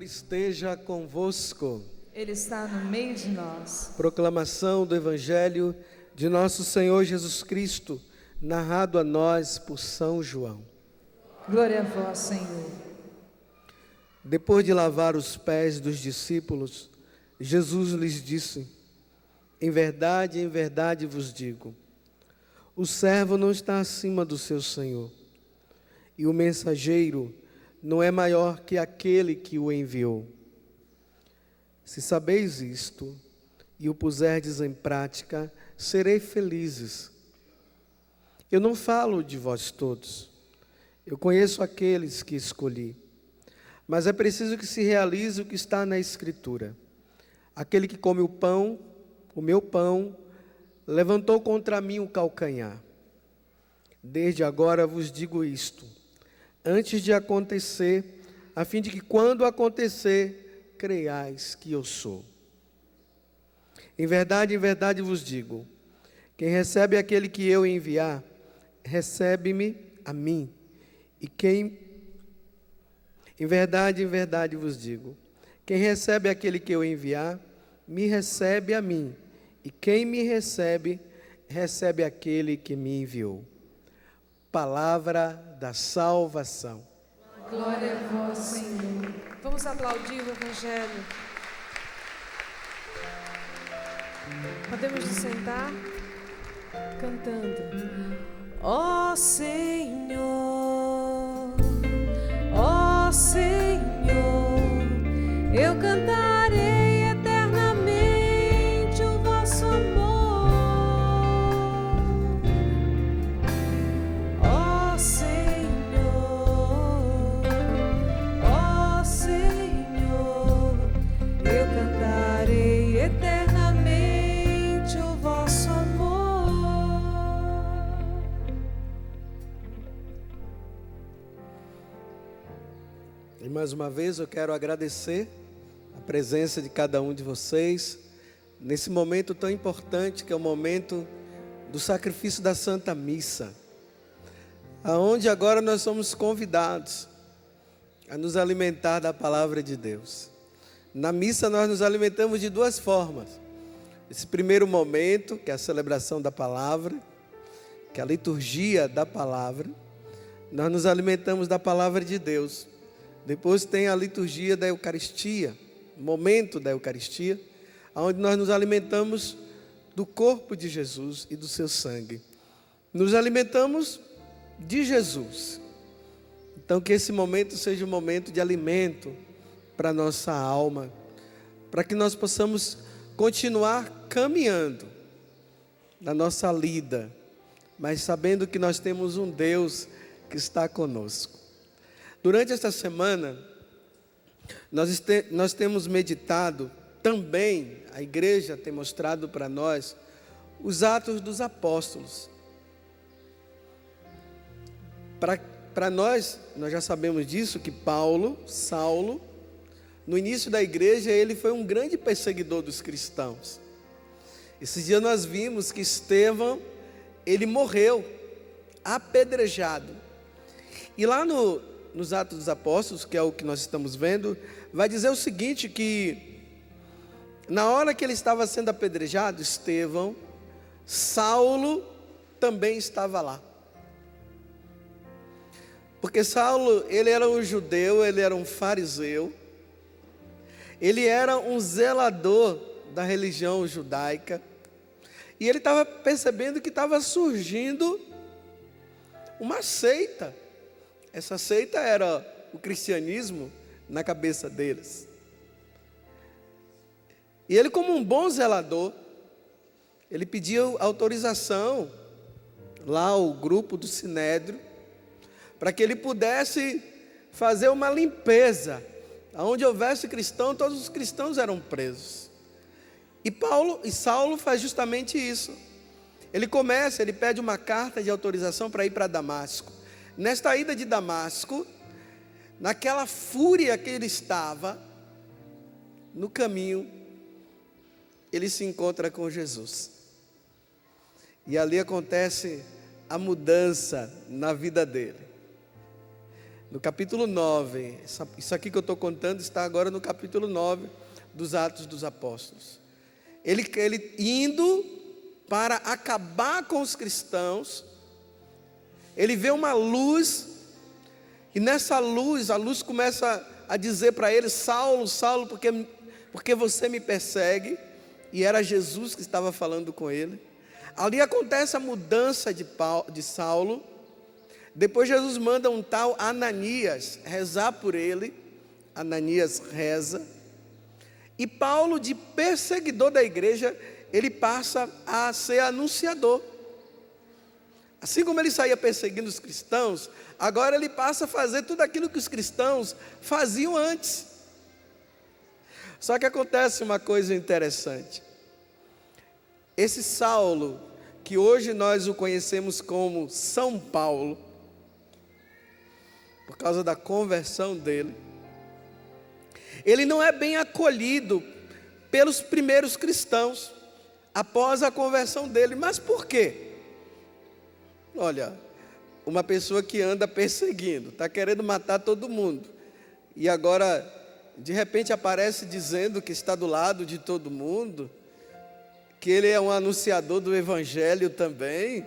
esteja convosco. Ele está no meio de nós. Proclamação do Evangelho de nosso Senhor Jesus Cristo, narrado a nós por São João. Glória a vós, Senhor. Depois de lavar os pés dos discípulos, Jesus lhes disse: em verdade vos digo, o servo não está acima do seu senhor, e o mensageiro não é maior que aquele que o enviou. Se sabeis isto e o puserdes em prática, serei felizes. Eu não falo de vós todos, eu conheço aqueles que escolhi, mas é preciso que se realize o que está na Escritura. Aquele que come o meu pão, levantou contra mim o calcanhar. Desde agora vos digo isto, antes de acontecer, a fim de que quando acontecer, creiais que eu sou. Em verdade vos digo, quem recebe aquele que eu enviar, recebe-me a mim. Em verdade vos digo, quem recebe aquele que eu enviar, me recebe a mim. E quem me recebe, recebe aquele que me enviou. Palavra da salvação. Glória a vós, Senhor. Vamos aplaudir o Evangelho. Podemos nos sentar cantando. Ó Senhor, ó Senhor, eu cantarei eternamente o vosso amor. Ó Senhor, eu cantarei eternamente o vosso amor. E mais uma vez eu quero agradecer a presença de cada um de vocês nesse momento tão importante que é o momento do sacrifício da Santa Missa, aonde agora nós somos convidados a nos alimentar da palavra de Deus. Na missa nós nos alimentamos de duas formas. Esse primeiro momento, que é a celebração da palavra, que é a liturgia da palavra, nós nos alimentamos da palavra de Deus. Depois tem a liturgia da Eucaristia, o momento da Eucaristia, onde nós nos alimentamos do corpo de Jesus e do seu sangue. Nos alimentamos de Jesus. Então que esse momento seja um momento de alimento para a nossa alma, para que nós possamos continuar caminhando na nossa lida, mas sabendo que nós temos um Deus que está conosco. Durante esta semana, nós temos meditado, também a igreja tem mostrado para nós, os Atos dos Apóstolos. Para nós já sabemos disso, que Saulo, no início da igreja, ele foi um grande perseguidor dos cristãos. Esses dias nós vimos que Estevão, ele morreu apedrejado. E lá nos Atos dos Apóstolos, que é o que nós estamos vendo, vai dizer o seguinte, que na hora que ele estava sendo apedrejado, Estevão, Saulo também estava lá. Porque Saulo, ele era um judeu, ele era um fariseu, ele era um zelador da religião judaica, e ele estava percebendo que estava surgindo uma seita. Essa seita era o cristianismo na cabeça deles. E ele, como um bom zelador, ele pediu autorização lá ao grupo do Sinédrio, para que ele pudesse fazer uma limpeza. Onde houvesse cristão, todos os cristãos eram presos. E Saulo faz justamente isso. Ele pede uma carta de autorização para ir para Damasco. Nesta ida de Damasco, naquela fúria que ele estava, no caminho, ele se encontra com Jesus. E ali acontece a mudança na vida dele. no capítulo 9. Isso aqui que eu estou contando está agora no capítulo 9 dos Atos dos Apóstolos. Ele indo para acabar com os cristãos, ele vê uma luz, e nessa luz, a luz começa a dizer para ele: Saulo, Saulo, porque você me persegue? E era Jesus que estava falando com ele. Ali acontece a mudança de Saulo. Depois Jesus manda um tal Ananias rezar por ele. Ananias reza. E Paulo, de perseguidor da igreja, ele passa a ser anunciador. Assim como ele saía perseguindo os cristãos, agora ele passa a fazer tudo aquilo que os cristãos faziam antes. Só que acontece uma coisa interessante. Esse Saulo, que hoje nós o conhecemos como São Paulo, por causa da conversão dele, ele não é bem acolhido pelos primeiros cristãos, após a conversão dele. Mas por quê? Olha, uma pessoa que anda perseguindo, está querendo matar todo mundo, e agora, de repente aparece dizendo que está do lado de todo mundo, que ele é um anunciador do evangelho também.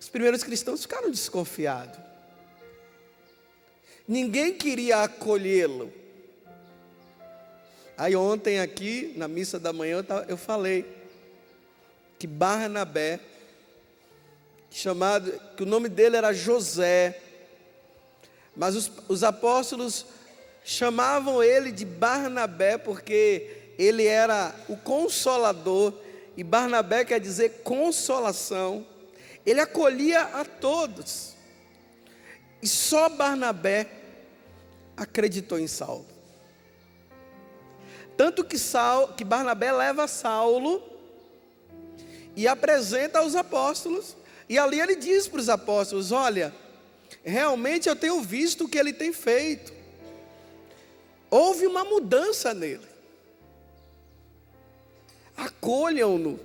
Os primeiros cristãos ficaram desconfiados. Ninguém queria acolhê-lo. Aí ontem aqui, na missa da manhã, eu falei que Barnabé, que o nome dele era José, mas os apóstolos chamavam ele de Barnabé porque ele era o consolador, e Barnabé quer dizer consolação. Ele acolhia a todos, e só Barnabé acreditou em Saulo. Tanto que Barnabé leva Saulo e apresenta aos apóstolos, e ali ele diz para os apóstolos: olha, realmente eu tenho visto o que ele tem feito, houve uma mudança nele, acolham-no.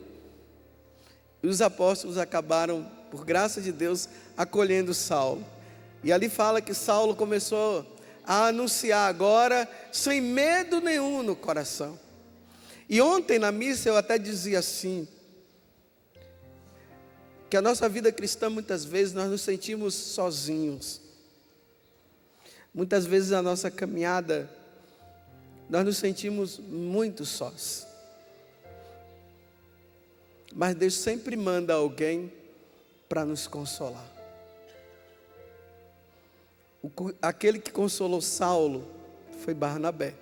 E os apóstolos acabaram, por graça de Deus, acolhendo Saulo. E ali fala que Saulo começou a anunciar agora, sem medo nenhum no coração. E ontem na missa eu até dizia assim, que a nossa vida cristã, muitas vezes nós nos sentimos sozinhos. Muitas vezes a nossa caminhada, nós nos sentimos muito sós. Mas Deus sempre manda alguém para nos consolar. Aquele que consolou Saulo foi Barnabé.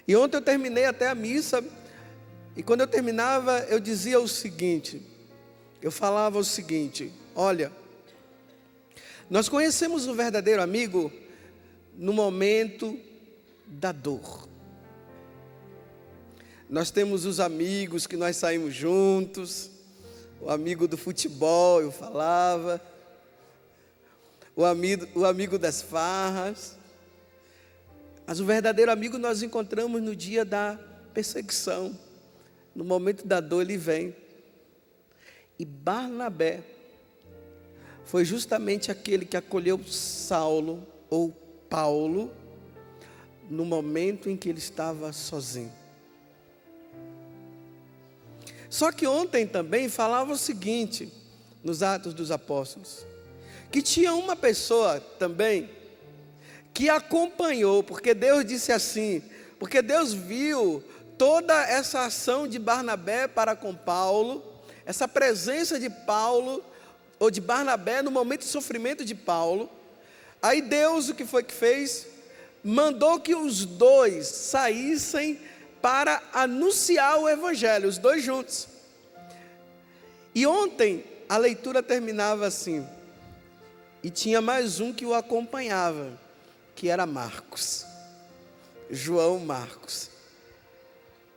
E ontem eu terminei até a missa, e quando eu terminava eu dizia o seguinte, eu falava o seguinte: olha, nós conhecemos o verdadeiro amigo no momento da dor. Nós temos os amigos que nós saímos juntos, o amigo do futebol, eu falava, o amigo das farras. Mas o verdadeiro amigo nós encontramos no dia da perseguição, no momento da dor ele vem. E Barnabé foi justamente aquele que acolheu Saulo, ou Paulo, no momento em que ele estava sozinho. Só que ontem também falava o seguinte, nos Atos dos Apóstolos, que tinha uma pessoa também que acompanhou, porque Deus disse assim, porque Deus viu toda essa ação de Barnabé para com Paulo, essa presença de Paulo, ou de Barnabé no momento de sofrimento de Paulo. Aí Deus, o que foi que fez? Mandou que os dois saíssem para anunciar o evangelho, os dois juntos. E ontem a leitura terminava assim, e tinha mais um que o acompanhava, que era Marcos, João Marcos.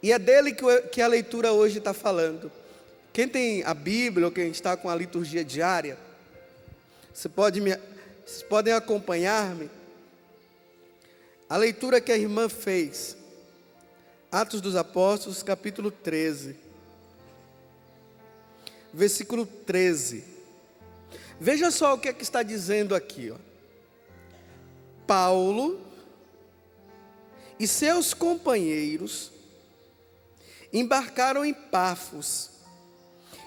E é dele que a leitura hoje está falando. Quem tem a Bíblia, ou quem está com a liturgia diária, vocês podem acompanhar-me. A leitura que a irmã fez, Atos dos Apóstolos, capítulo 13, versículo 13. Veja só o que é que está dizendo aqui, ó. Paulo e seus companheiros embarcaram em Pafos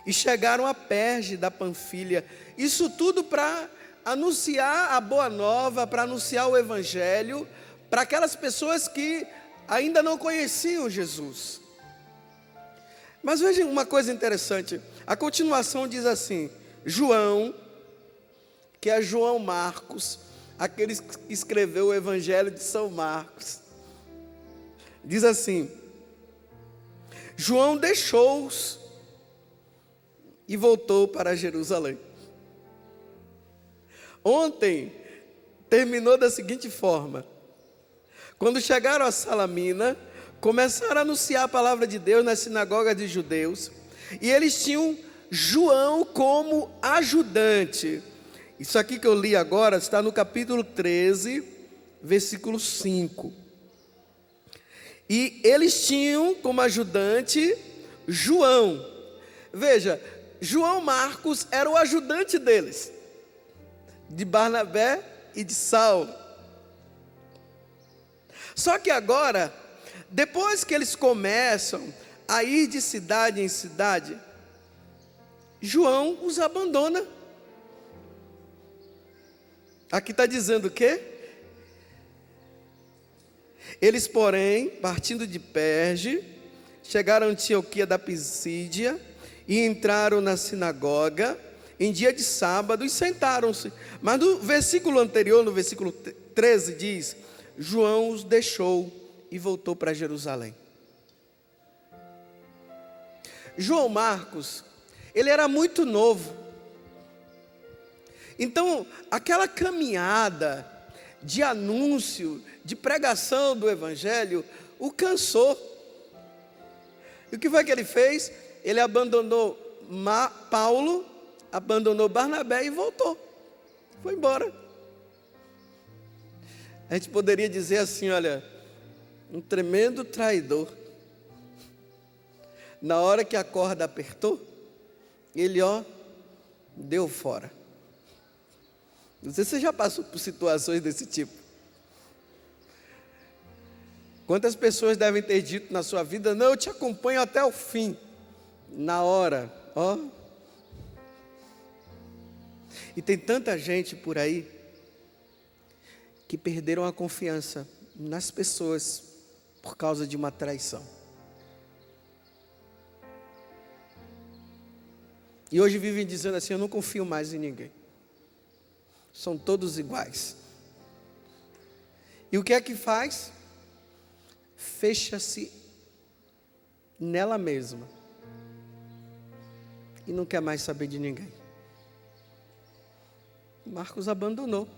e chegaram a Perge da Panfilha. Isso tudo para anunciar a boa nova, para anunciar o evangelho para aquelas pessoas que ainda não conheciam Jesus. Mas veja uma coisa interessante. A continuação diz assim: João, que é João Marcos, aquele que escreveu o Evangelho de São Marcos, diz assim: João deixou-os e voltou para Jerusalém. Ontem terminou da seguinte forma: quando chegaram a Salamina, começaram a anunciar a palavra de Deus nas sinagogas de judeus, e eles tinham João como ajudante. Isso aqui que eu li agora está no capítulo 13, versículo 5. E eles tinham como ajudante João. Veja, João Marcos era o ajudante deles, de Barnabé e de Saulo. Só que agora, depois que eles começam a ir de cidade em cidade, João os abandona. Aqui está dizendo o quê? Eles, porém, partindo de Perge, chegaram a Antioquia da Pisídia e entraram na sinagoga em dia de sábado e sentaram-se. Mas no versículo anterior, no versículo 13, diz: João os deixou e voltou para Jerusalém. João Marcos, ele era muito novo. Então, aquela caminhada de anúncio, de pregação do Evangelho, o cansou. E o que foi que ele fez? Ele abandonou Paulo, abandonou Barnabé e voltou. Foi embora. A gente poderia dizer assim, olha, um tremendo traidor. Na hora que a corda apertou, ele, deu fora. Não sei se você já passou por situações desse tipo. Quantas pessoas devem ter dito na sua vida: não, eu te acompanho até o fim. Na hora, E tem tanta gente por aí que perderam a confiança nas pessoas por causa de uma traição. E hoje vivem dizendo assim: eu não confio mais em ninguém. São todos iguais. E o que é que faz? Fecha-se nela mesma e não quer mais saber de ninguém. Marcos abandonou.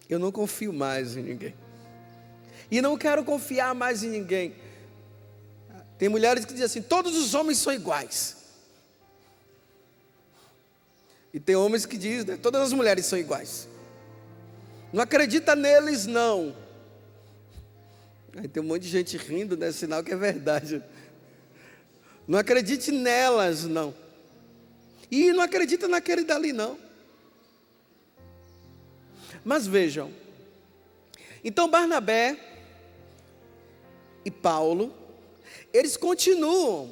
Eu não confio mais em ninguém. E não quero confiar mais em ninguém. Tem mulheres que dizem assim: todos os homens são iguais. E tem homens que dizem, todas as mulheres são iguais. Não acredita neles, não. Aí tem um monte de gente rindo, né? Sinal que é verdade. Não acredite nelas, não. E não acredita naquele dali, não. Mas vejam. Então Barnabé e Paulo, eles continuam.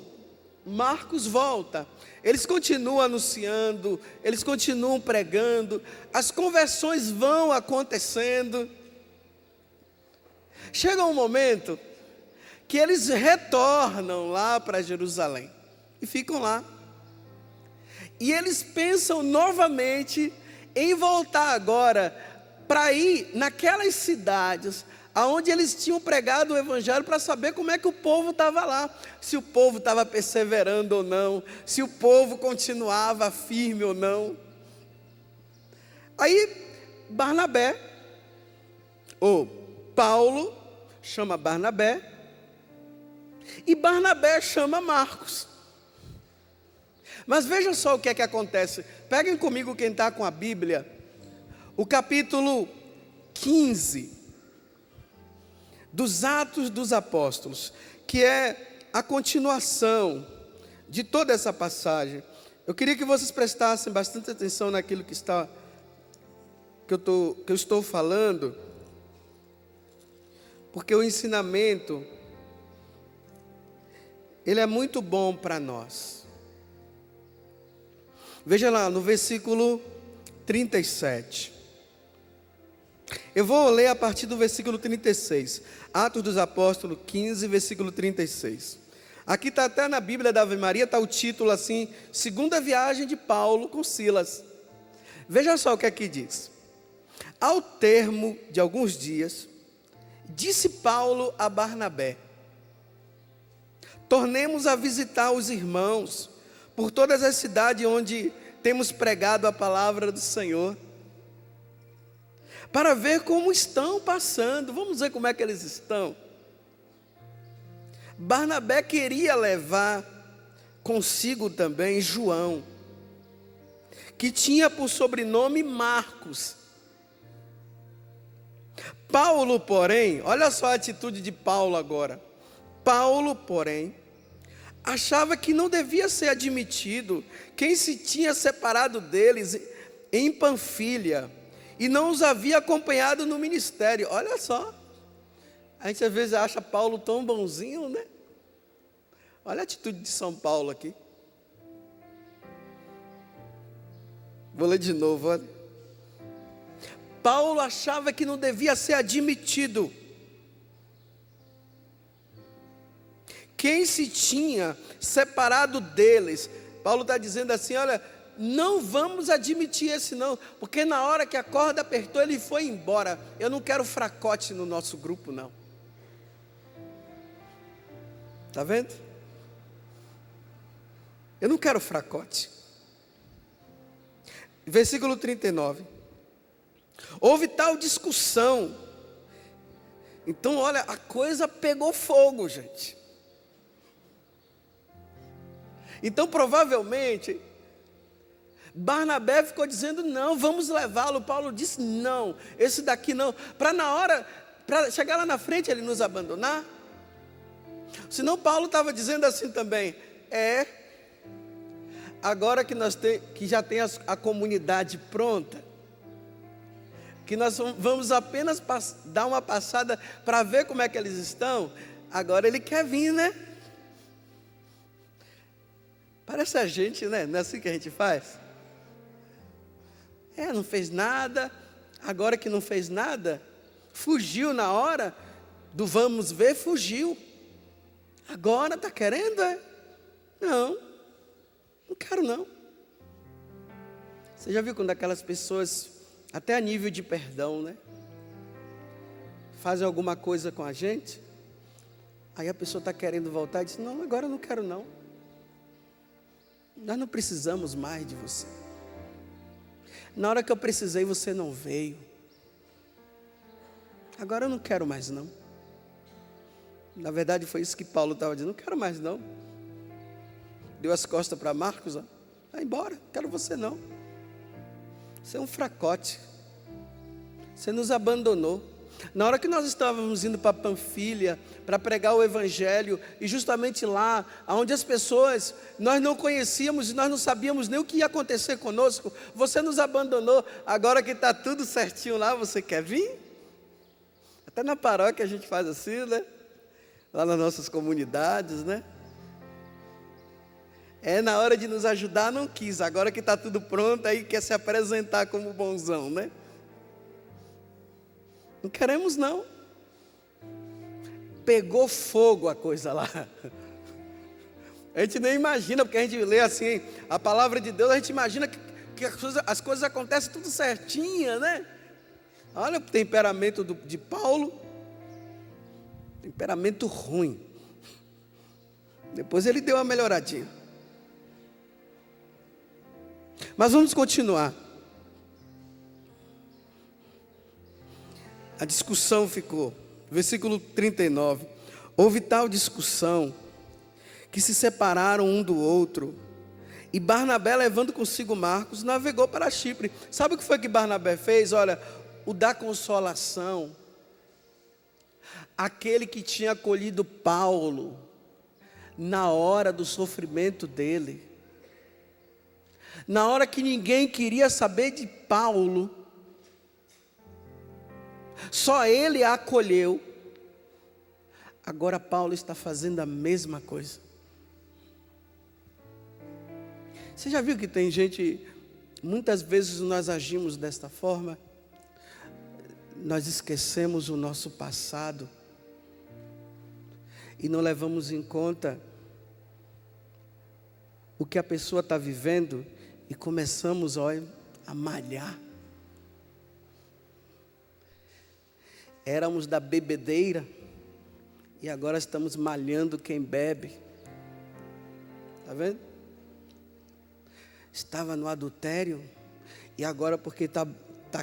Marcos volta. Eles continuam anunciando, eles continuam pregando, as conversões vão acontecendo. Chega um momento que eles retornam lá para Jerusalém e ficam lá. E eles pensam novamente em voltar agora para ir naquelas cidades aonde eles tinham pregado o Evangelho, para saber como é que o povo estava lá, se o povo estava perseverando ou não, se o povo continuava firme ou não. Aí Barnabé, ou Paulo, chama Barnabé, e Barnabé chama Marcos. Mas veja só o que é que acontece. Peguem comigo quem está com a Bíblia, o capítulo 15 dos Atos dos Apóstolos, que é a continuação de toda essa passagem. Eu queria que vocês prestassem bastante atenção naquilo que eu estou falando, porque o ensinamento, ele é muito bom para nós. Veja lá no versículo 37. Eu vou ler a partir do versículo 36. Atos dos Apóstolos 15, versículo 36. Aqui está até na Bíblia da Ave Maria, está o título assim: Segunda viagem de Paulo com Silas. Veja só o que aqui diz. Ao termo de alguns dias, disse Paulo a Barnabé: tornemos a visitar os irmãos por todas as cidades onde temos pregado a palavra do Senhor, para ver como estão passando. Vamos ver como é que eles estão. Barnabé queria levar consigo também João, que tinha por sobrenome Marcos. Paulo, porém, olha só a atitude de Paulo agora. Paulo, porém, achava que não devia ser admitido quem se tinha separado deles em Panfilha e não os havia acompanhado no ministério. Olha só, a gente às vezes acha Paulo tão bonzinho, né? Olha a atitude de São Paulo aqui. Vou ler de novo, olha. Paulo achava que não devia ser admitido quem se tinha separado deles. Paulo está dizendo assim: olha, não vamos admitir esse não, porque na hora que a corda apertou, ele foi embora. Eu não quero fracote no nosso grupo, não. Está vendo? Eu não quero fracote. Versículo 39. Houve tal discussão. Então, olha, a coisa pegou fogo, gente. Então, provavelmente, Barnabé ficou dizendo: não, vamos levá-lo. Paulo disse: não, esse daqui não. Para chegar lá na frente, ele nos abandonar. Senão, Paulo estava dizendo assim também: agora que já tem a comunidade pronta, que nós vamos apenas dar uma passada para ver como é que eles estão, agora ele quer vir, né? Parece a gente, né? Não é assim que a gente faz? Não fez nada, agora que não fez nada, fugiu na hora do vamos ver, fugiu. Agora está querendo, Não quero não. Você já viu quando aquelas pessoas, até a nível de perdão, né, fazem alguma coisa com a gente, aí a pessoa está querendo voltar e diz: não, agora eu não quero não. Nós não precisamos mais de você. Na hora que eu precisei, você não veio. Agora eu não quero mais não. Na verdade foi isso que Paulo estava dizendo: não quero mais não. Deu as costas para Marcos, vai embora, não quero você não. Você é um fracote. Você nos abandonou. Na hora que nós estávamos indo para Panfilha para pregar o Evangelho, e justamente lá, onde as pessoas nós não conhecíamos e nós não sabíamos nem o que ia acontecer conosco, você nos abandonou. Agora que está tudo certinho lá, você quer vir? Até na paróquia a gente faz assim, né? Lá nas nossas comunidades, né? Na hora de nos ajudar, não quis. Agora que está tudo pronto, aí quer se apresentar como bonzão, né? Não queremos não. Pegou fogo a coisa lá. A gente nem imagina, porque a gente lê assim a palavra de Deus, a gente imagina que as coisas acontecem tudo certinha, né? Olha o temperamento de Paulo. Temperamento ruim. Depois ele deu uma melhoradinha. Mas vamos continuar. A discussão ficou, versículo 39. Houve tal discussão que se separaram um do outro, e Barnabé, levando consigo Marcos, navegou para Chipre. Sabe o que foi que Barnabé fez? Olha, o da consolação. Aquele que tinha acolhido Paulo na hora do sofrimento dele. Na hora que ninguém queria saber de Paulo, só ele a acolheu. Agora Paulo está fazendo a mesma coisa. Você já viu que tem gente, muitas vezes nós agimos desta forma, nós esquecemos o nosso passado e não levamos em conta o que a pessoa está vivendo e começamos, olha, a malhar. Éramos da bebedeira e agora estamos malhando quem bebe. Está vendo? Estava no adultério e agora porque está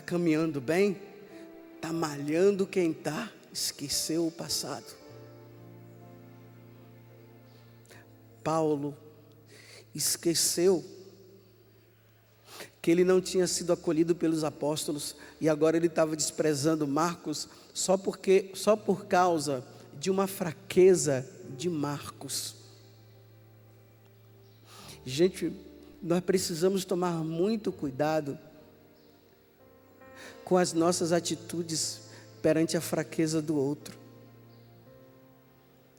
caminhando bem, está malhando quem está, esqueceu o passado. Paulo esqueceu que ele não tinha sido acolhido pelos apóstolos e agora ele estava desprezando Marcos só por causa de uma fraqueza de Marcos. Gente, nós precisamos tomar muito cuidado com as nossas atitudes perante a fraqueza do outro.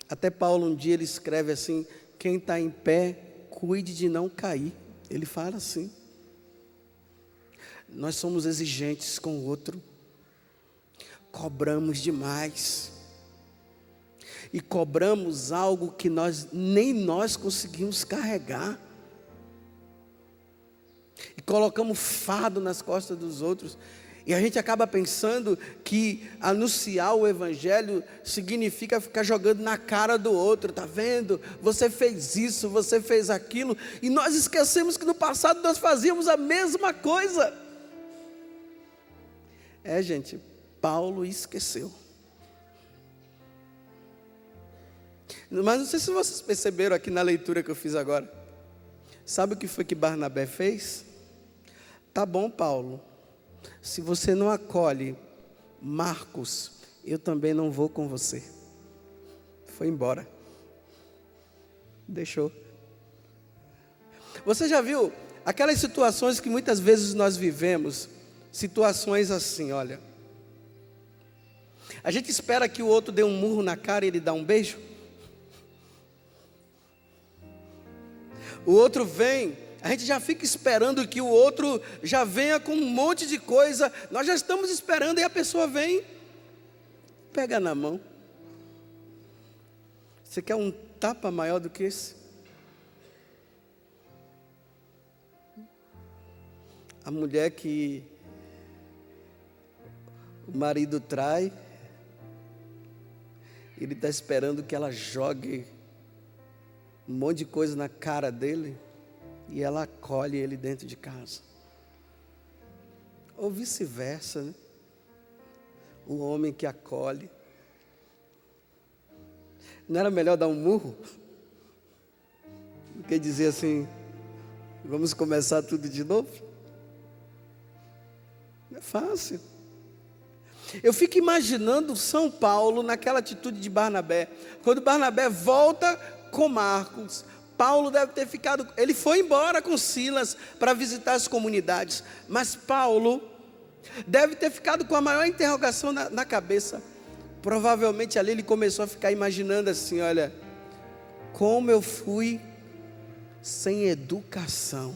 Até Paulo um dia ele escreve assim: quem está em pé, cuide de não cair. Ele fala assim. Nós somos exigentes com o outro, cobramos demais, e cobramos algo que nem nós conseguimos carregar, e colocamos fardo nas costas dos outros, e a gente acaba pensando que anunciar o Evangelho significa ficar jogando na cara do outro. Está vendo? Você fez isso, você fez aquilo, e nós esquecemos que no passado nós fazíamos a mesma coisa. Gente, Paulo esqueceu. Mas não sei se vocês perceberam aqui na leitura que eu fiz agora. Sabe o que foi que Barnabé fez? Tá bom, Paulo, se você não acolhe Marcos, eu também não vou com você. Foi embora. Deixou. Você já viu aquelas situações que muitas vezes nós vivemos? Situações assim, olha. A gente espera que o outro dê um murro na cara e ele dá um beijo. O outro vem, a gente já fica esperando que o outro já venha com um monte de coisa. Nós já estamos esperando e a pessoa vem, pega na mão. Você quer um tapa maior do que esse? A mulher que o marido trai, ele está esperando que ela jogue um monte de coisa na cara dele e ela acolhe ele dentro de casa. Ou vice-versa, né? O homem que acolhe. Não era melhor dar um murro? Do que dizer assim, vamos começar tudo de novo? Não é fácil. Eu fico imaginando São Paulo naquela atitude de Barnabé. Quando Barnabé volta com Marcos, Paulo deve ter ficado, ele foi embora com Silas para visitar as comunidades, mas Paulo deve ter ficado com a maior interrogação na cabeça. Provavelmente ali ele começou a ficar imaginando assim, olha, como eu fui sem educação.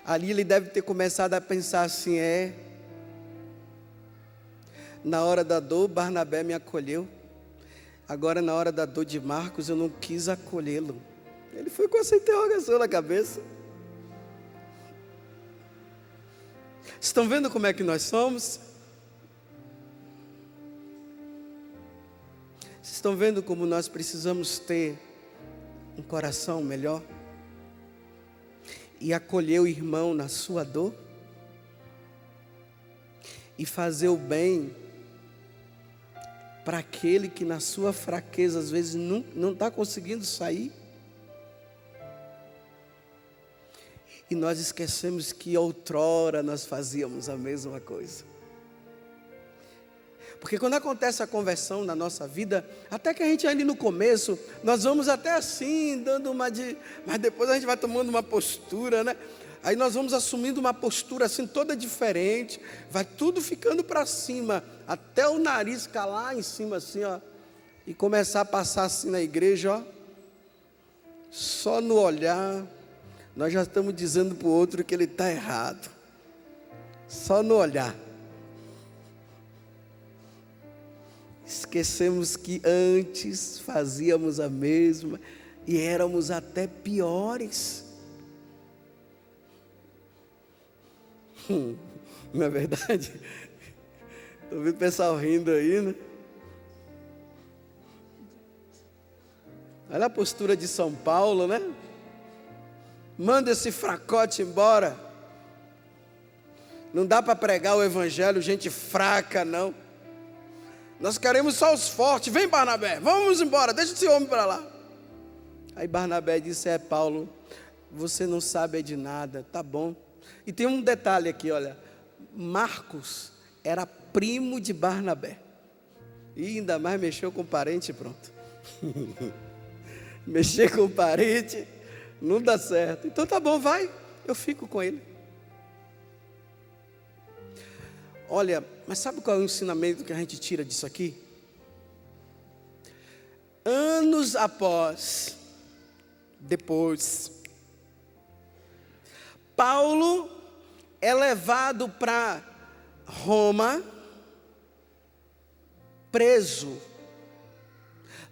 Ali ele deve ter começado a pensar assim, na hora da dor, Barnabé me acolheu. Agora, na hora da dor de Marcos, eu não quis acolhê-lo. Ele foi com essa interrogação na cabeça. Estão vendo como é que nós somos? Estão vendo como nós precisamos ter um coração melhor? E acolher o irmão na sua dor? E fazer o bem para aquele que na sua fraqueza às vezes não está conseguindo sair. E nós esquecemos que outrora nós fazíamos a mesma coisa. Porque quando acontece a conversão na nossa vida, até que a gente ali no começo, nós vamos até assim, dando mas depois a gente vai tomando uma postura, né? Aí nós vamos assumindo uma postura assim toda diferente, vai tudo ficando para cima, até o nariz ficar lá em cima assim, ó, e começar a passar assim na igreja, ó, só no olhar, nós já estamos dizendo para o outro que ele está errado, só no olhar. Esquecemos que antes fazíamos a mesma e éramos até piores. Não é verdade? Estou vendo o pessoal rindo aí, né? Olha a postura de São Paulo, né? Manda esse fracote embora. Não dá para pregar o evangelho gente fraca, não. Nós queremos só os fortes. Vem, Barnabé, vamos embora, deixa esse homem para lá. Aí Barnabé disse: Paulo, você não sabe de nada, tá bom. E tem um detalhe aqui, olha, Marcos era primo de Barnabé, e ainda mais mexeu com parente, pronto. Mexer com parente não dá certo. Então tá bom, vai, eu fico com ele. Olha, mas sabe qual é o ensinamento que a gente tira disso aqui? Anos após, depois, Paulo é levado para Roma, preso,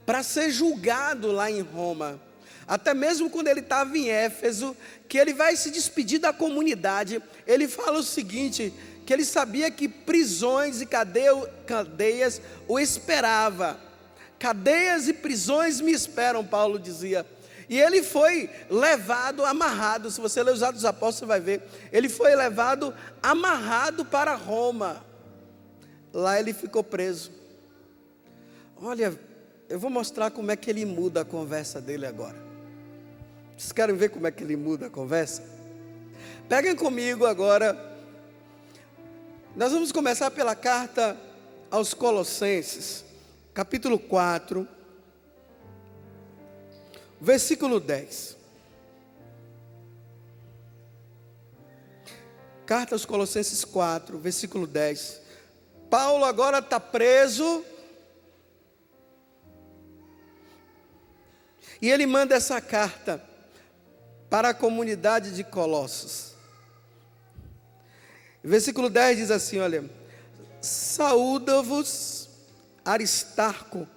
para ser julgado lá em Roma. Até mesmo quando ele estava em Éfeso, que ele vai se despedir da comunidade, ele fala o seguinte, que ele sabia que prisões e cadeias o esperava. Cadeias e prisões me esperam, Paulo dizia. E ele foi levado, amarrado, se você ler os Atos dos Apóstolos, você vai ver. Ele foi levado, amarrado para Roma. Lá ele ficou preso. Olha, eu vou mostrar como é que ele muda a conversa dele agora. Vocês querem ver como é que ele muda a conversa? Peguem comigo agora. Nós vamos começar pela carta aos Colossenses, capítulo 4, versículo 10. Carta aos Colossenses 4, versículo 10. Paulo agora está preso. E ele manda essa carta para a comunidade de Colossos. Versículo 10 diz assim, olha: saúda-vos Aristarco,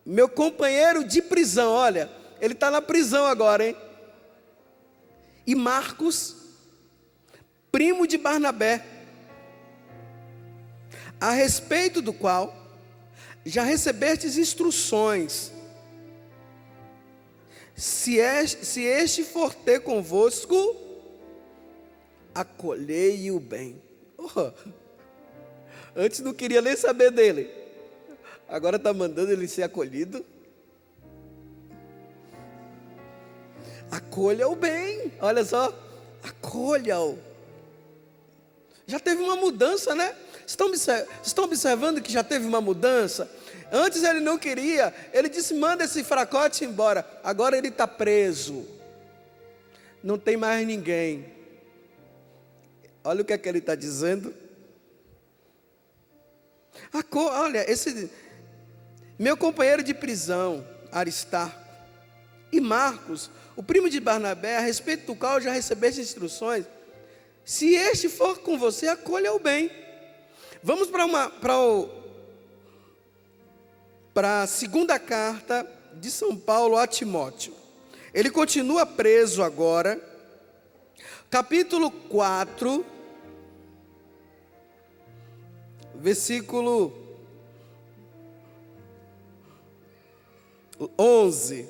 meu companheiro de prisão. Olha, ele está na prisão agora, hein? E Marcos, primo de Barnabé, a respeito do qual já recebestes instruções, se este for ter convosco, acolhei-o bem. Antes não queria nem saber dele, agora está mandando ele ser acolhido. Acolha-o bem, olha só, acolha-o. Já teve uma mudança, né? Estão observando que já teve uma mudança? Antes ele não queria, ele disse: manda esse fracote embora. Agora ele está preso, não tem mais ninguém. Olha o que é que ele está dizendo. Olha, esse meu companheiro de prisão, Aristarco, e Marcos, o primo de Barnabé, a respeito do qual já recebeste instruções, se este for com você, acolha-o bem. Vamos para a segunda carta de São Paulo a Timóteo. Ele continua preso agora, capítulo 4, versículo 11.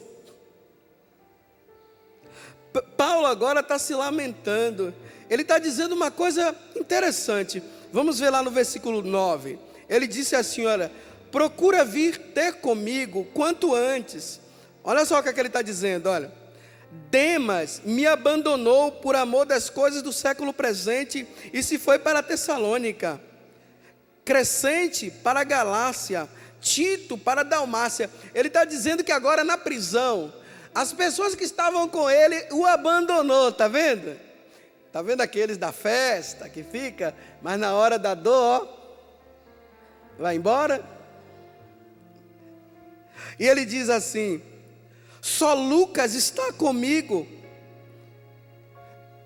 Paulo agora está se lamentando. Ele está dizendo uma coisa interessante. Vamos ver lá no versículo 9. Ele disse assim, olha: procura vir ter comigo quanto antes. Olha só o que é que ele está dizendo, olha: Demas me abandonou por amor das coisas do século presente e se foi para Tessalônica. Crescente para a Galácia, Tito para a Dalmácia. Ele está dizendo que agora na prisão, as pessoas que estavam com ele o abandonou, está vendo? Está vendo aqueles da festa que fica, mas na hora da dor, vai embora? E ele diz assim: só Lucas está comigo.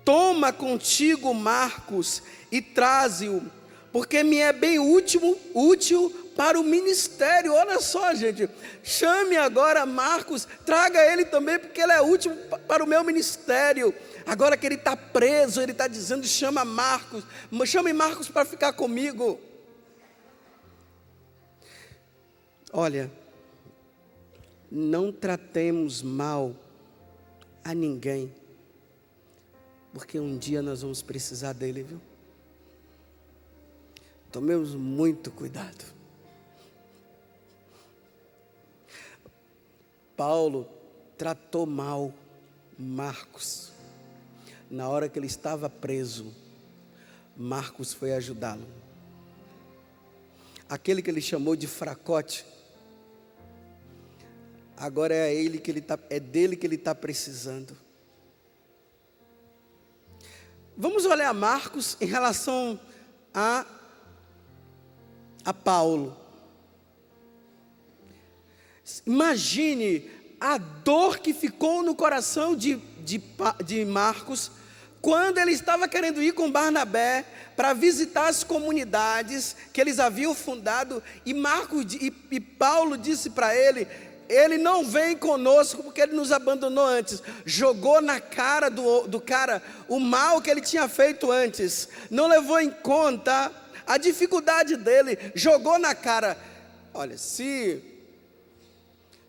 Toma contigo Marcos e traze-o, porque me é bem útil para o ministério. Olha só, gente, chame agora Marcos, traga ele também, porque ele é útil para o meu ministério. Agora que ele está preso, ele está dizendo: chame Marcos para ficar comigo. Olha, não tratemos mal a ninguém, porque um dia nós vamos precisar dele, viu? Tomemos muito cuidado. Paulo tratou mal Marcos. Na hora que ele estava preso, Marcos foi ajudá-lo. Aquele que ele chamou de fracote, agora é dele que ele está precisando. Vamos olhar Marcos em relação a Paulo. Imagine a dor que ficou no coração de Marcos, quando ele estava querendo ir com Barnabé para visitar as comunidades que eles haviam fundado, e Paulo disse para ele: ele não vem conosco porque ele nos abandonou antes. Jogou na cara do cara o mal que ele tinha feito antes, não levou em conta a dificuldade dele, jogou na cara. Olha,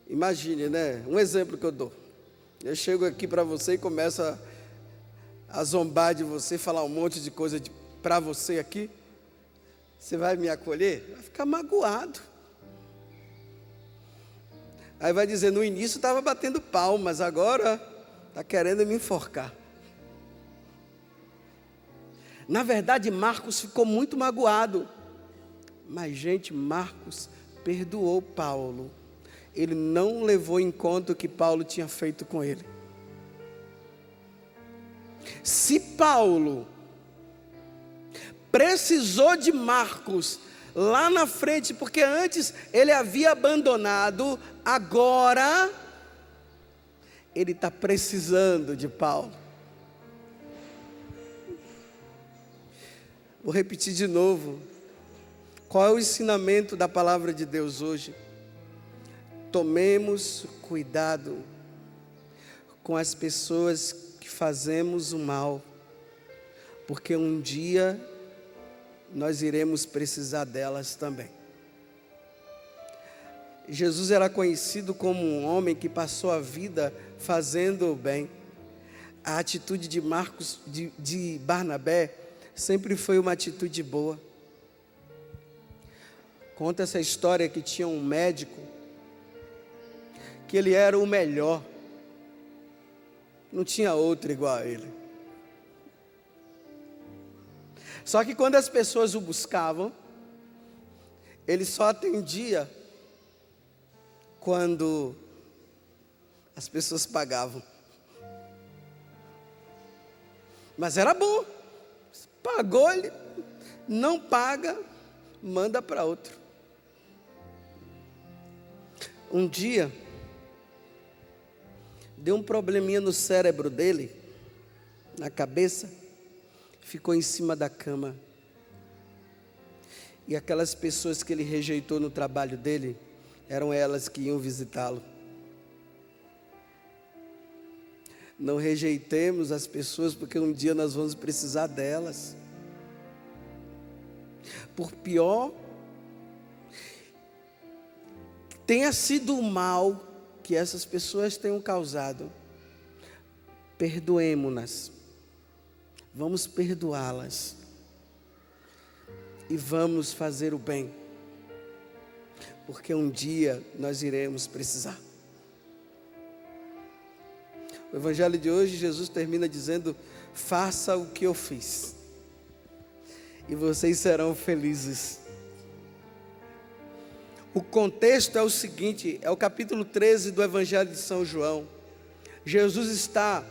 imagine, né? Um exemplo que eu dou. Eu chego aqui para você e começo a zombar de você, falar um monte de coisa para você aqui. Você vai me acolher? Vai ficar magoado. Aí vai dizer: no início estava batendo palmas, agora está querendo me enforcar. Na verdade, Marcos ficou muito magoado. Mas, gente, Marcos perdoou Paulo. Ele não levou em conta o que Paulo tinha feito com ele. Se Paulo precisou de Marcos lá na frente, porque antes ele havia abandonado, agora ele está precisando de Paulo. Vou repetir de novo. Qual é o ensinamento da palavra de Deus hoje? Tomemos cuidado com as pessoas que fazemos o mal, porque um dia nós iremos precisar delas também. Jesus era conhecido como um homem que passou a vida fazendo o bem. A atitude de de Barnabé sempre foi uma atitude boa. Conta essa história que tinha um médico, que ele era o melhor, não tinha outro igual a ele. Só que quando as pessoas o buscavam, ele só atendia quando as pessoas pagavam. Mas era bom. Pagou, ele não paga, manda para outro. Um dia, deu um probleminha no cérebro dele, na cabeça, ficou em cima da cama. E aquelas pessoas que ele rejeitou no trabalho dele, eram elas que iam visitá-lo. Não rejeitemos as pessoas, porque um dia nós vamos precisar delas. Por pior que tenha sido o mal que essas pessoas tenham causado, perdoemo-nas. Vamos perdoá-las. E vamos fazer o bem. Porque um dia nós iremos precisar. O evangelho de hoje, Jesus termina dizendo: faça o que eu fiz, e vocês serão felizes. O contexto é o seguinte, é o capítulo 13 do Evangelho de São João. Jesus está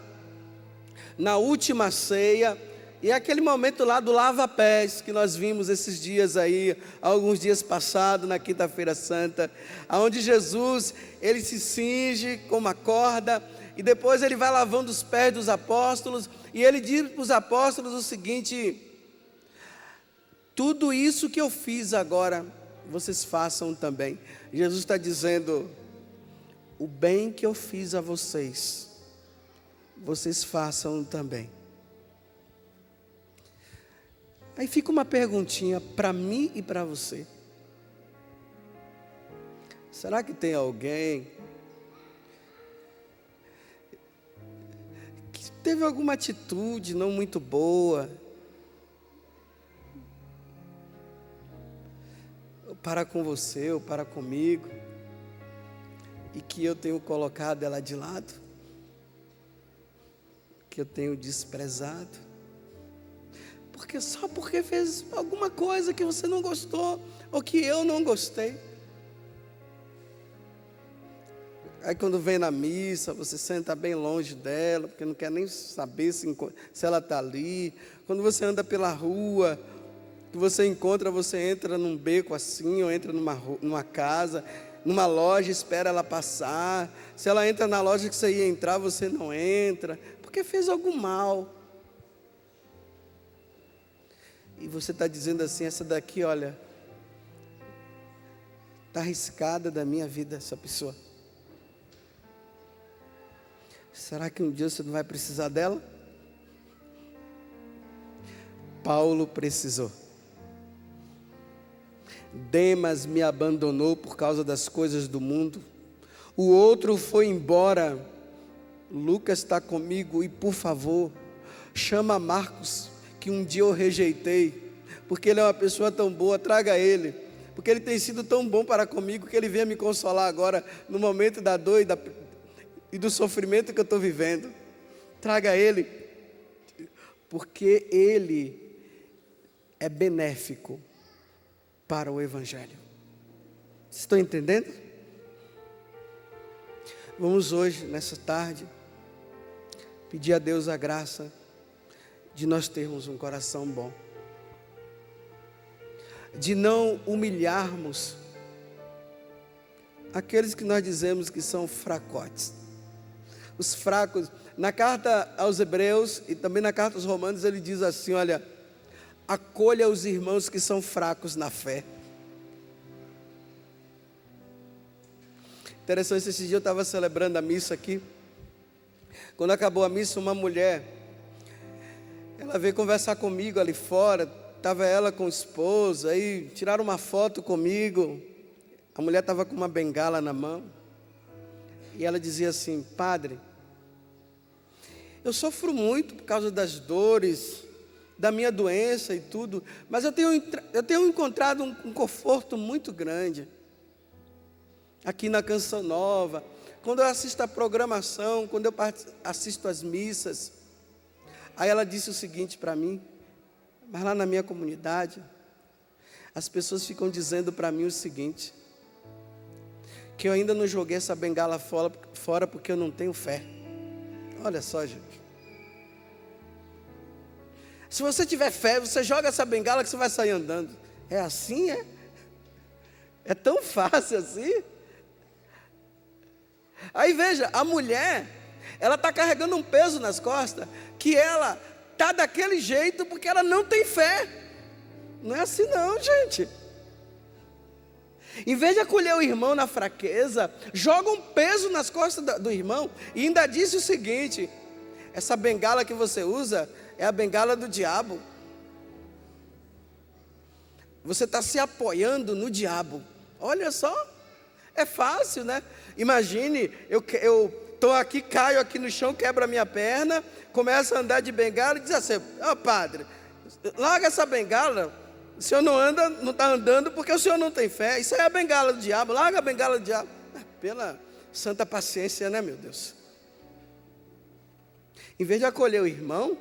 na última ceia, e é aquele momento lá do lava-pés, que nós vimos esses dias aí, alguns dias passados, na quinta-feira santa, onde Jesus, ele se cinge com uma corda, e depois ele vai lavando os pés dos apóstolos, e ele diz para os apóstolos o seguinte: tudo isso que eu fiz agora, vocês façam também. Jesus está dizendo, o bem que eu fiz a vocês, vocês façam também. Aí fica uma perguntinha para mim e para você. Será que tem alguém que teve alguma atitude não muito boa, ou para com você, ou para comigo, e que eu tenho colocado ela de lado, que eu tenho desprezado? Só porque fez alguma coisa que você não gostou, ou que eu não gostei. Aí quando vem na missa, você senta bem longe dela, porque não quer nem saber se ela está ali. Quando você anda pela rua, que você entra num beco assim, ou entra numa casa, numa loja, espera ela passar. Se ela entra na loja que você ia entrar, você não entra, porque fez algum mal. E você está dizendo assim, essa daqui, olha, está arriscada da minha vida, essa pessoa. Será que um dia você não vai precisar dela? Paulo precisou. Demas me abandonou por causa das coisas do mundo. O outro foi embora. Lucas está comigo e, por favor, chama Marcos, que um dia eu rejeitei, porque ele é uma pessoa tão boa, traga ele, porque ele tem sido tão bom para comigo, que ele venha me consolar agora, no momento da dor e do sofrimento que eu estou vivendo. Traga ele, porque ele é benéfico para o Evangelho. Vocês estão entendendo? Vamos hoje, nessa tarde, pedir a Deus a graça de nós termos um coração bom, de não humilharmos aqueles que nós dizemos que são fracotes. Os fracos, na carta aos Hebreus e também na carta aos Romanos, ele diz assim, olha, acolha os irmãos que são fracos na fé. Interessante, esse dia eu estava celebrando a missa aqui. Quando acabou a missa, uma mulher, ela veio conversar comigo ali fora, estava ela com o esposo, aí tiraram uma foto comigo, a mulher estava com uma bengala na mão, e ela dizia assim, padre, eu sofro muito por causa das dores, da minha doença e tudo, mas eu tenho encontrado um conforto muito grande, aqui na Canção Nova, quando eu assisto a programação, quando eu assisto as missas. Aí ela disse o seguinte para mim, mas lá na minha comunidade, as pessoas ficam dizendo para mim o seguinte, que eu ainda não joguei essa bengala fora porque eu não tenho fé. Olha só, gente. Se você tiver fé, você joga essa bengala que você vai sair andando. É assim, é? É tão fácil assim? Aí veja, a mulher, ela está carregando um peso nas costas, que ela está daquele jeito porque ela não tem fé. Não é assim não, gente. Em vez de acolher o irmão na fraqueza, joga um peso nas costas do irmão, e ainda disse o seguinte, essa bengala que você usa, é a bengala do diabo. Você está se apoiando no diabo. Olha só, é fácil, né? Imagine, eu estou aqui, caio aqui no chão, quebro a minha perna, começo a andar de bengala e diz assim, padre, larga essa bengala, o senhor não está andando porque o senhor não tem fé, isso aí é a bengala do diabo, larga a bengala do diabo. Pela santa paciência, né, meu Deus? Em vez de acolher o irmão,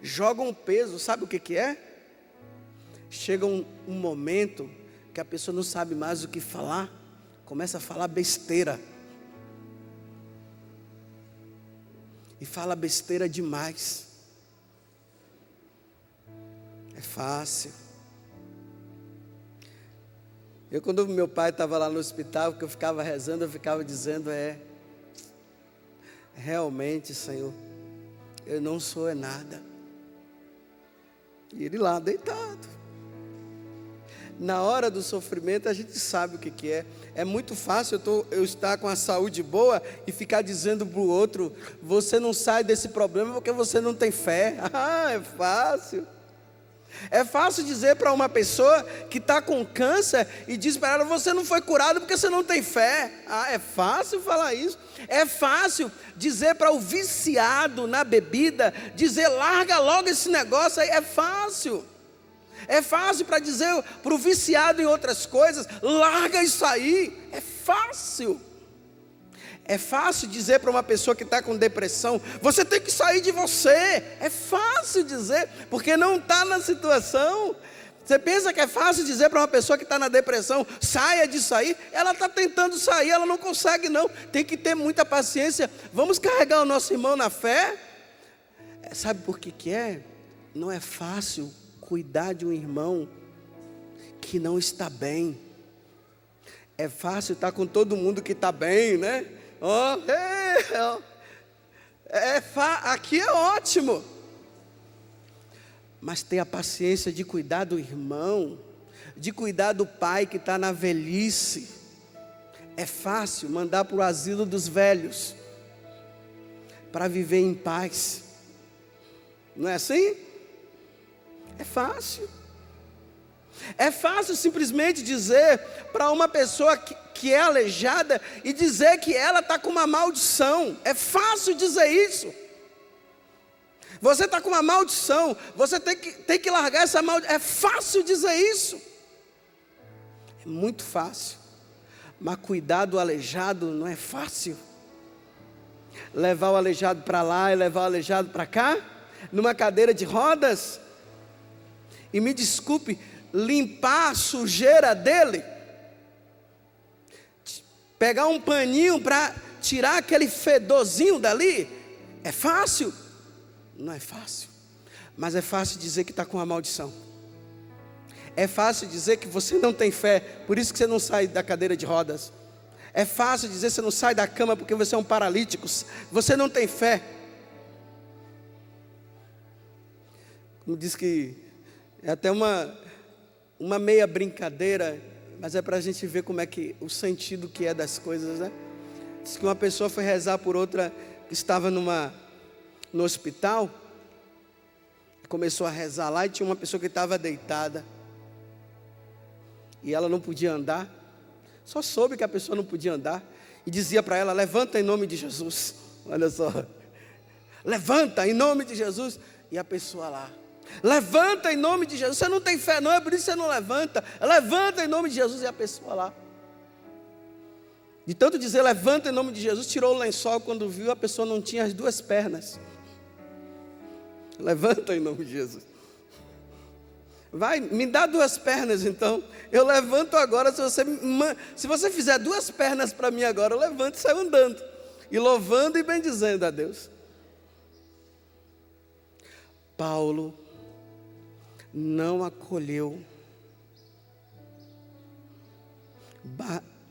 joga um peso, sabe o que é? Chega um momento que a pessoa não sabe mais o que falar, começa a falar besteira. E fala besteira demais. É fácil. Quando meu pai estava lá no hospital, que eu ficava rezando, eu ficava dizendo, realmente, Senhor, eu não sou nada. E ele lá deitado. Na hora do sofrimento a gente sabe o que é. É muito fácil eu estar com a saúde boa e ficar dizendo para o outro, você não sai desse problema porque você não tem fé. É fácil. É fácil dizer para uma pessoa que está com câncer e diz para ela, você não foi curado porque você não tem fé. É fácil falar isso. É fácil dizer para o viciado na bebida, dizer, larga logo esse negócio aí. É fácil. É fácil para dizer para o viciado em outras coisas, larga isso aí. É fácil. É fácil dizer para uma pessoa que está com depressão, você tem que sair de você. É fácil dizer, porque não está na situação. Você pensa que é fácil dizer para uma pessoa que está na depressão, saia disso aí? Ela está tentando sair, ela não consegue não. Tem que ter muita paciência. Vamos carregar o nosso irmão na fé. Sabe por que é? Não é fácil cuidar de um irmão que não está bem. É fácil estar com todo mundo que está bem, né? Aqui é ótimo. Mas ter a paciência de cuidar do irmão, de cuidar do pai que está na velhice. É fácil mandar para o asilo dos velhos, para viver em paz. Não é assim? É fácil. É fácil simplesmente dizer para uma pessoa que é aleijada e dizer que ela está com uma maldição. É fácil dizer isso. Você está com uma maldição, você tem que largar essa maldição. É fácil dizer isso. É muito fácil. Mas cuidar do aleijado não é fácil. Levar o aleijado para lá e levar o aleijado para cá, numa cadeira de rodas. E me desculpe, limpar a sujeira dele, pegar um paninho para tirar aquele fedorzinho dali, é fácil? Não é fácil, mas é fácil dizer que está com uma maldição. É fácil dizer que você não tem fé, por isso que você não sai da cadeira de rodas. É fácil dizer que você não sai da cama porque você é um paralítico, você não tem fé. Como diz que é até uma meia brincadeira, mas é para a gente ver como é que o sentido que é das coisas, né? Diz que uma pessoa foi rezar por outra que estava no hospital, começou a rezar lá e tinha uma pessoa que estava deitada e ela não podia andar, só soube que a pessoa não podia andar e dizia para ela, levanta em nome de Jesus. Olha só, levanta em nome de Jesus. E a pessoa lá, levanta em nome de Jesus. Você não tem fé não, é por isso que você não levanta. Levanta em nome de Jesus. E a pessoa lá, de tanto dizer levanta em nome de Jesus, tirou o lençol. Quando viu, a pessoa não tinha as duas pernas. Levanta em nome de Jesus. Vai, me dá duas pernas então. Eu levanto agora. Se você fizer duas pernas para mim agora, eu levanto e saio andando, e louvando e bendizendo a Deus. Paulo não acolheu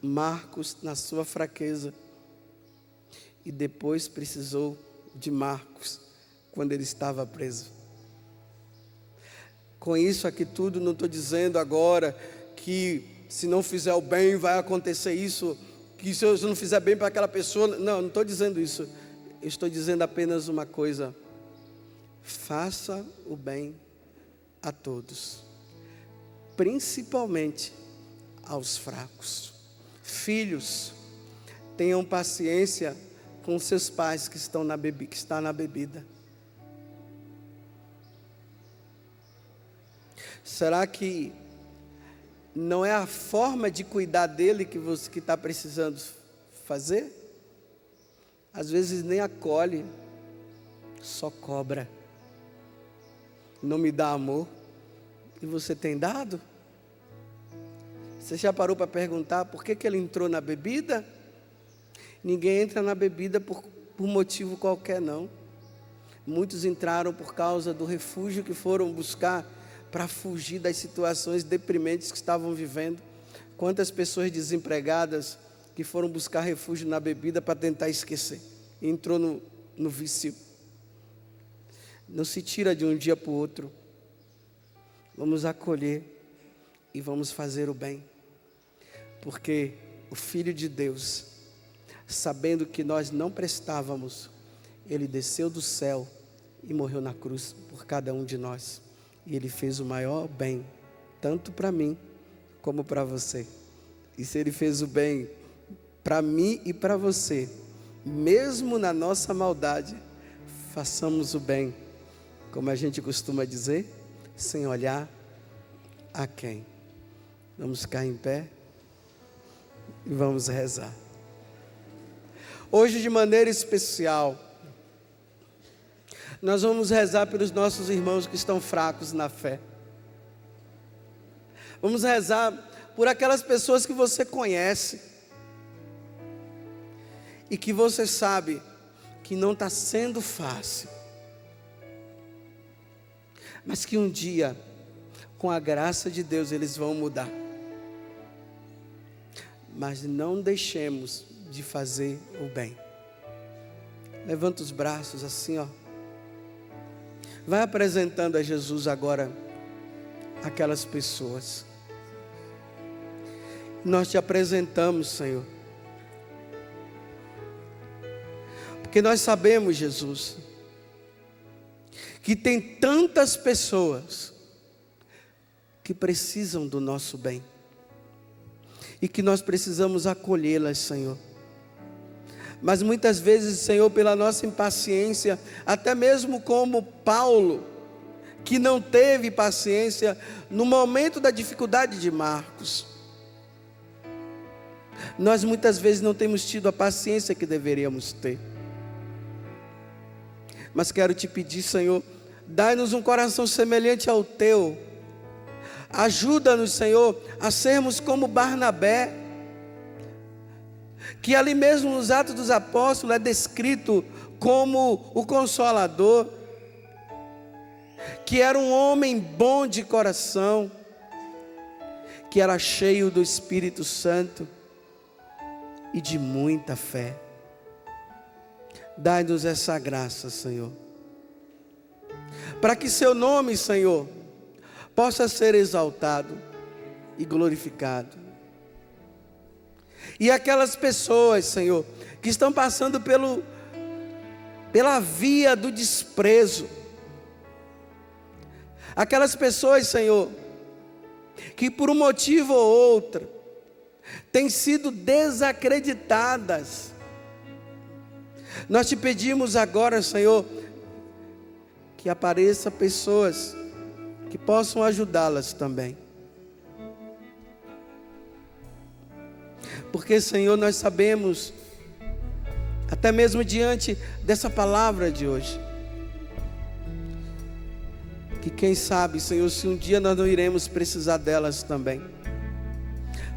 Marcos na sua fraqueza, e depois precisou de Marcos quando ele estava preso. Com isso aqui tudo, não estou dizendo agora que se não fizer o bem vai acontecer isso, que se eu não fizer bem para aquela pessoa, não estou dizendo isso. Eu estou dizendo apenas uma coisa: faça o bem a todos, principalmente aos fracos. Filhos, tenham paciência com seus pais que estão na bebida. Será que não é a forma de cuidar dele que você está precisando fazer? Às vezes nem acolhe, só cobra. Não me dá amor. E você tem dado? Você já parou para perguntar por que ele entrou na bebida? Ninguém entra na bebida por motivo qualquer, não. Muitos entraram por causa do refúgio que foram buscar para fugir das situações deprimentes que estavam vivendo. Quantas pessoas desempregadas que foram buscar refúgio na bebida para tentar esquecer. Entrou no vício. Não se tira de um dia para o outro. Vamos acolher e vamos fazer o bem. Porque o Filho de Deus, sabendo que nós não prestávamos, Ele desceu do céu e morreu na cruz por cada um de nós. E Ele fez o maior bem, tanto para mim como para você. E se Ele fez o bem para mim e para você, mesmo na nossa maldade, façamos o bem, como a gente costuma dizer, sem olhar a quem. Vamos ficar em pé e vamos rezar. Hoje, de maneira especial, nós vamos rezar pelos nossos irmãos que estão fracos na fé. Vamos rezar por aquelas pessoas que você conhece e que você sabe que não está sendo fácil, mas que um dia, com a graça de Deus, eles vão mudar. Mas não deixemos de fazer o bem. Levanta os braços assim, ó. Vai apresentando a Jesus agora aquelas pessoas. Nós te apresentamos, Senhor. Porque nós sabemos, Jesus, que tem tantas pessoas que precisam do nosso bem. E que nós precisamos acolhê-las, Senhor. Mas muitas vezes, Senhor, pela nossa impaciência, até mesmo como Paulo, que não teve paciência no momento da dificuldade de Marcos, nós muitas vezes não temos tido a paciência que deveríamos ter. Mas quero te pedir, Senhor, dai-nos um coração semelhante ao teu. Ajuda-nos, Senhor, a sermos como Barnabé, que ali mesmo nos Atos dos Apóstolos é descrito como o Consolador, que era um homem bom de coração, que era cheio do Espírito Santo e de muita fé. Dai-nos essa graça, Senhor, para que seu nome, Senhor, possa ser exaltado e glorificado. E aquelas pessoas, Senhor, que estão passando pela via do desprezo, aquelas pessoas, Senhor, que por um motivo ou outro têm sido desacreditadas, nós te pedimos agora, Senhor, que apareçam pessoas que possam ajudá-las também. Porque, Senhor, nós sabemos, até mesmo diante dessa palavra de hoje, que quem sabe, Senhor, se um dia nós não iremos precisar delas também.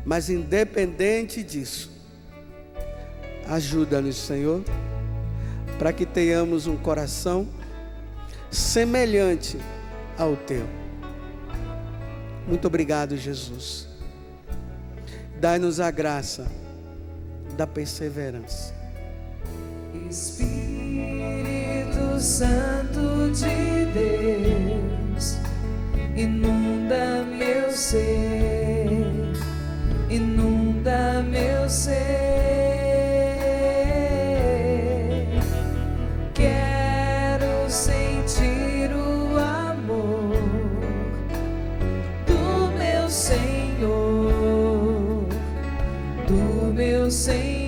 Mas independente disso, ajuda-nos, Senhor, para que tenhamos um coração semelhante ao teu. Muito obrigado, Jesus. Dai-nos a graça da perseverança. Espírito Santo de Deus, inunda meu ser, inunda meu ser. Quero sentir o amor do meu Senhor, do meu Senhor.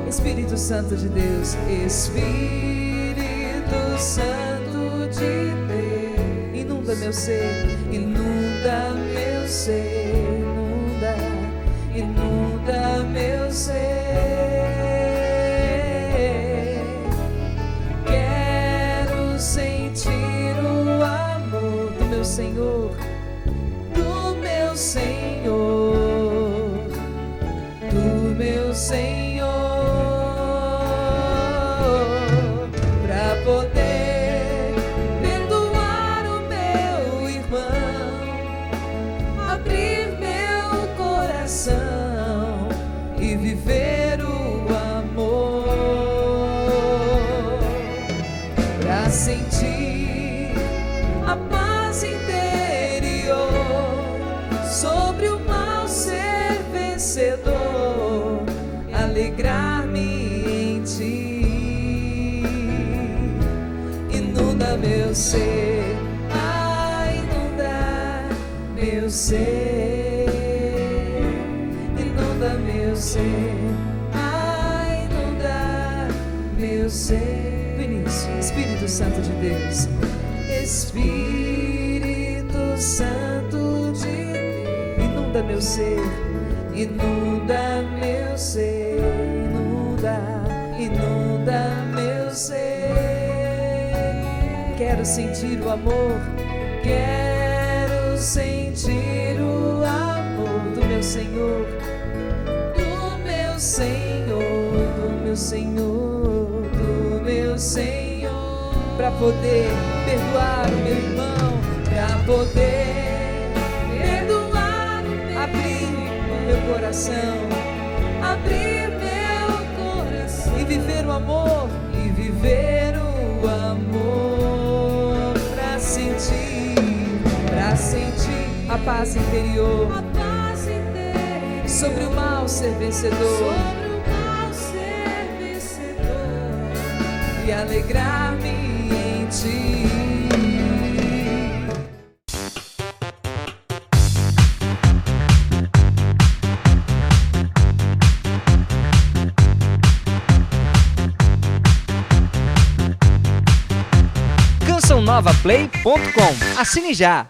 Espírito Santo de Deus, Espírito Santo de Deus, inunda meu ser, inunda meu ser, inunda meu ser. Quero sentir o amor do meu Senhor, do meu perdoar o meu irmão, abrir meu coração e viver o amor, pra sentir a paz interior, sobre o mal ser vencedor, alegrar-me em ti. Inunda meu ser, inunda meu ser, inunda meu ser, inunda meu ser. Vinícius, Espírito Santo de Deus, Espírito Santo de Deus, inunda meu ser, inunda meu ser, inunda meu ser. Quero sentir o amor, quero sentir o amor do meu Senhor, do meu Senhor, do meu Senhor, do meu Senhor, para poder perdoar o meu irmão, para poder perdoar, abrir o meu coração, abrir meu coração e viver o amor, o amor, para sentir a paz interior, sobre o mal ser vencedor, e alegrar-me em ti. CançãoNovaPlay.com. Assine já!